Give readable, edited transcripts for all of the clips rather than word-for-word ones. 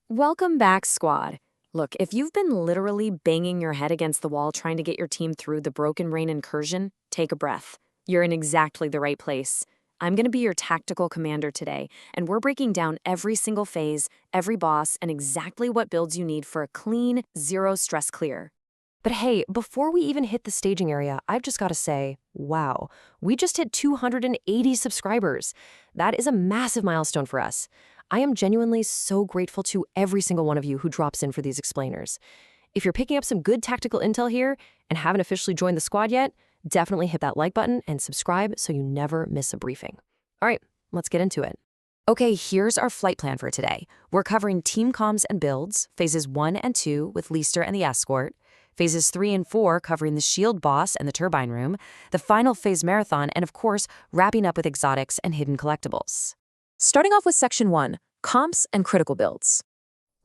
Welcome back, squad. Look, if you've been literally banging your head against the wall trying to get your team through the Broken Rain Incursion, take a breath. You're in exactly the right place. I'm going to be your tactical commander today, and we're breaking down every single phase, every boss, and exactly what builds you need for a clean, zero-stress clear. But hey, before we even hit the staging area, I've just got to say, wow, we just hit 280 subscribers. That is a massive milestone for us. I am genuinely so grateful to every single one of you who drops in for these explainers. If you're picking up some good tactical intel here and haven't officially joined the squad yet, definitely hit that like button and subscribe so you never miss a briefing. All right, let's get into it. Okay, here's our flight plan for today. We're covering team comms and builds, phases 1 and 2 with Leester and the escort, phases 3 and 4 covering the shield boss and the turbine room, the final phase marathon, and of course, wrapping up with exotics and hidden collectibles. Starting off with section 1, comps and critical builds.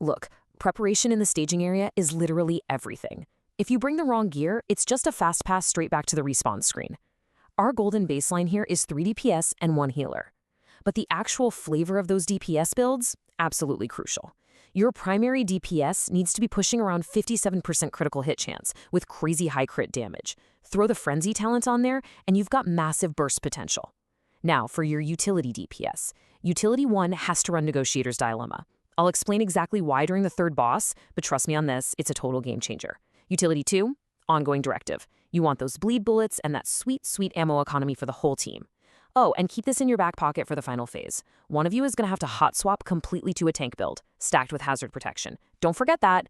Look, preparation in the staging area is literally everything. If you bring the wrong gear, it's just a fast pass straight back to the respawn screen. Our golden baseline here is 3 DPS and 1 healer. But the actual flavor of those DPS builds, absolutely crucial. Your primary DPS needs to be pushing around 57% critical hit chance with crazy high crit damage. Throw the Frenzy talent on there, and you've got massive burst potential. Now, for your utility DPS. Utility 1 has to run Negotiator's Dilemma. I'll explain exactly why during the third boss, but trust me on this, it's a total game changer. Utility 2, Ongoing Directive. You want those bleed bullets and that sweet, sweet ammo economy for the whole team. Oh, and keep this in your back pocket for the final phase. One of you is going to have to hot swap completely to a tank build, stacked with hazard protection. Don't forget that.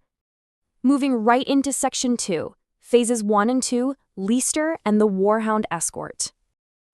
Moving right into section 2, phases 1 and 2, Leester and the Warhound escort.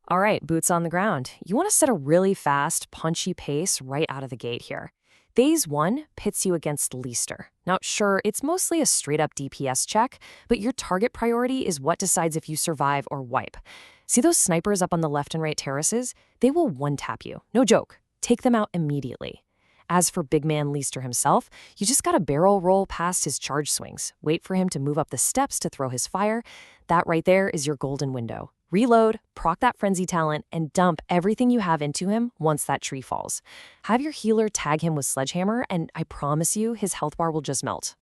All right, boots on the ground. You want to set a really fast, punchy pace right out of the gate here. Phase 1 pits you against Leester. Now, sure, it's mostly a straight-up DPS check, but your target priority is what decides if you survive or wipe. See those snipers up on the left and right terraces? They will one-tap you. No joke. Take them out immediately. As for big man Leester himself, you just gotta barrel roll past his charge swings, wait for him to move up the steps to throw his fire. That right there is your golden window. Reload, proc that frenzy talent, and dump everything you have into him once that tree falls. Have your healer tag him with Sledgehammer, and I promise you his health bar will just melt.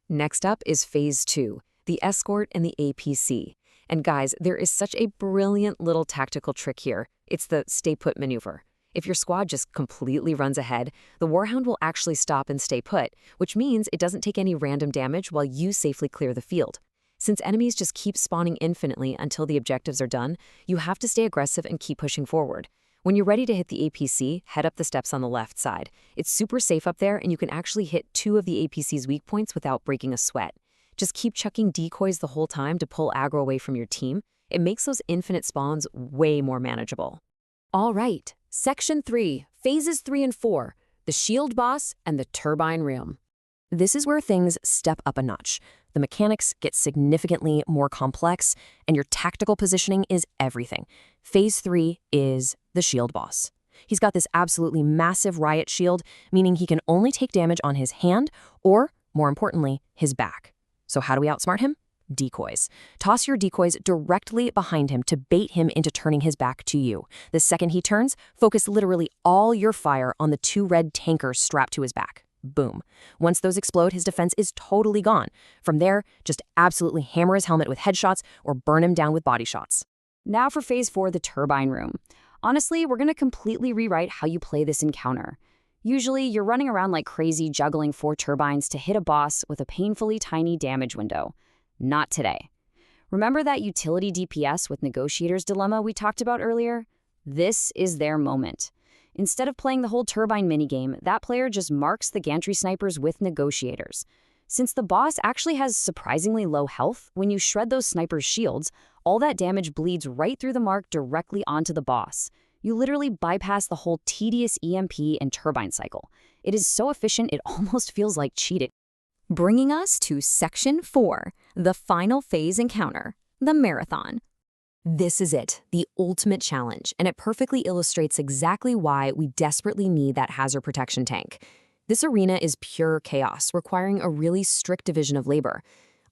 Next up is Phase 2, the escort and the APC. And guys, there is such a brilliant little tactical trick here. It's the stay put maneuver. If your squad just completely runs ahead, the Warhound will actually stop and stay put, which means it doesn't take any random damage while you safely clear the field. Since enemies just keep spawning infinitely until the objectives are done, you have to stay aggressive and keep pushing forward. When you're ready to hit the APC, head up the steps on the left side. It's super safe up there, and you can actually hit 2 of the APC's weak points without breaking a sweat. Just keep chucking decoys the whole time to pull aggro away from your team. It makes those infinite spawns way more manageable. All right, Section 3, Phases 3 and 4, the Shield Boss and the Turbine Room. This is where things step up a notch. The mechanics get significantly more complex, and your tactical positioning is everything. Phase 3 is the Shield Boss. He's got this absolutely massive riot shield, meaning he can only take damage on his hand or, more importantly, his back. So how do we outsmart him? Decoys. Toss your decoys directly behind him to bait him into turning his back to you. The second he turns, focus literally all your fire on the 2 red tankers strapped to his back. Boom. Once those explode, his defense is totally gone. From there, just absolutely hammer his helmet with headshots or burn him down with body shots. Now for Phase 4, the Turbine Room. Honestly, we're going to completely rewrite how you play this encounter. Usually, you're running around like crazy juggling 4 turbines to hit a boss with a painfully tiny damage window. Not today. Remember that utility DPS with Negotiator's Dilemma we talked about earlier? This is their moment. Instead of playing the whole turbine minigame, that player just marks the gantry snipers with Negotiators. Since the boss actually has surprisingly low health, when you shred those snipers' shields, all that damage bleeds right through the mark directly onto the boss. You literally bypass the whole tedious EMP and turbine cycle. It is so efficient it almost feels like cheating. Bringing us to Section 4, the final phase encounter, the Marathon. This is it, the ultimate challenge, and it perfectly illustrates exactly why we desperately need that hazard protection tank. This arena is pure chaos, requiring a really strict division of labor.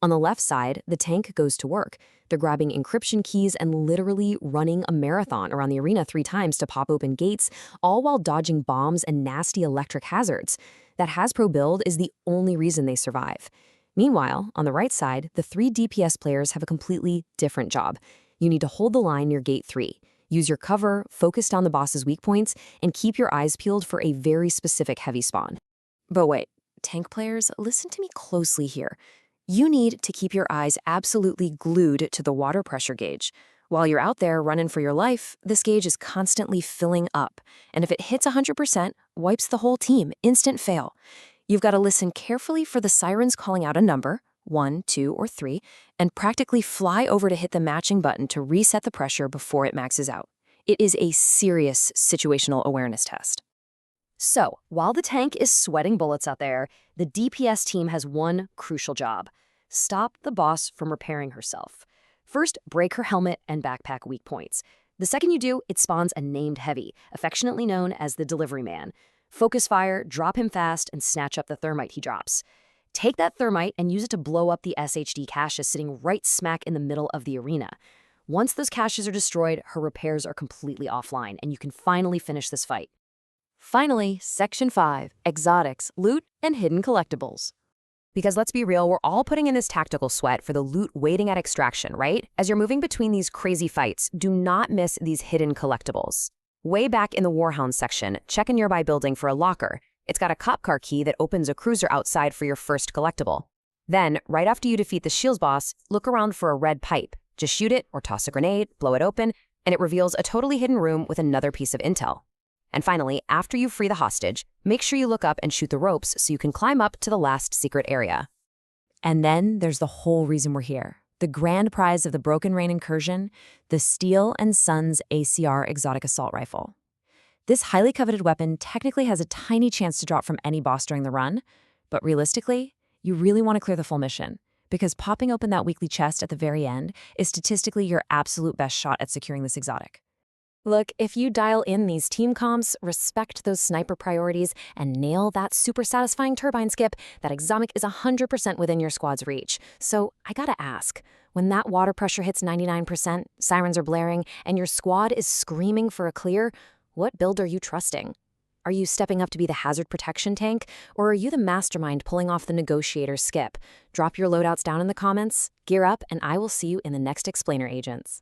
On the left side, the tank goes to work. They're grabbing encryption keys and literally running a marathon around the arena 3 times to pop open gates, all while dodging bombs and nasty electric hazards. That Hasbro build is the only reason they survive. Meanwhile, on the right side, the 3 DPS players have a completely different job. You need to hold the line near Gate 3, use your cover, focus on the boss's weak points, and keep your eyes peeled for a very specific heavy spawn. But wait, tank players, listen to me closely here. You need to keep your eyes absolutely glued to the water pressure gauge. While you're out there running for your life, this gauge is constantly filling up, and if it hits 100%, wipes the whole team, instant fail. You've got to listen carefully for the sirens calling out a number, 1, 2, or 3, and practically fly over to hit the matching button to reset the pressure before it maxes out. It is a serious situational awareness test. So, while the tank is sweating bullets out there, the DPS team has one crucial job: stop the boss from repairing herself. First, break her helmet and backpack weak points. The second you do, it spawns a named heavy, affectionately known as the delivery man. Focus fire, drop him fast, and snatch up the thermite he drops. Take that thermite and use it to blow up the SHD caches sitting right smack in the middle of the arena. Once those caches are destroyed, her repairs are completely offline, and you can finally finish this fight. Finally, Section 5, Exotics, Loot, and Hidden Collectibles. Because let's be real, we're all putting in this tactical sweat for the loot waiting at extraction, right? As you're moving between these crazy fights, do not miss these hidden collectibles. Way back in the Warhound section, check a nearby building for a locker. It's got a cop car key that opens a cruiser outside for your first collectible. Then, right after you defeat the Shields boss, look around for a red pipe. Just shoot it or toss a grenade, blow it open, and it reveals a totally hidden room with another piece of intel. And finally, after you free the hostage, make sure you look up and shoot the ropes so you can climb up to the last secret area. And then there's the whole reason we're here. The grand prize of the Broken Rain Incursion, the Steel and Suns ACR exotic assault rifle. This highly coveted weapon technically has a tiny chance to drop from any boss during the run, but realistically, you really want to clear the full mission, because popping open that weekly chest at the very end is statistically your absolute best shot at securing this exotic. Look, if you dial in these team comps, respect those sniper priorities, and nail that super satisfying turbine skip, that exotic is 100% within your squad's reach. So I gotta ask, when that water pressure hits 99%, sirens are blaring, and your squad is screaming for a clear, what build are you trusting? Are you stepping up to be the hazard protection tank, or are you the mastermind pulling off the Negotiator skip? Drop your loadouts down in the comments, gear up, and I will see you in the next Explainer Agents.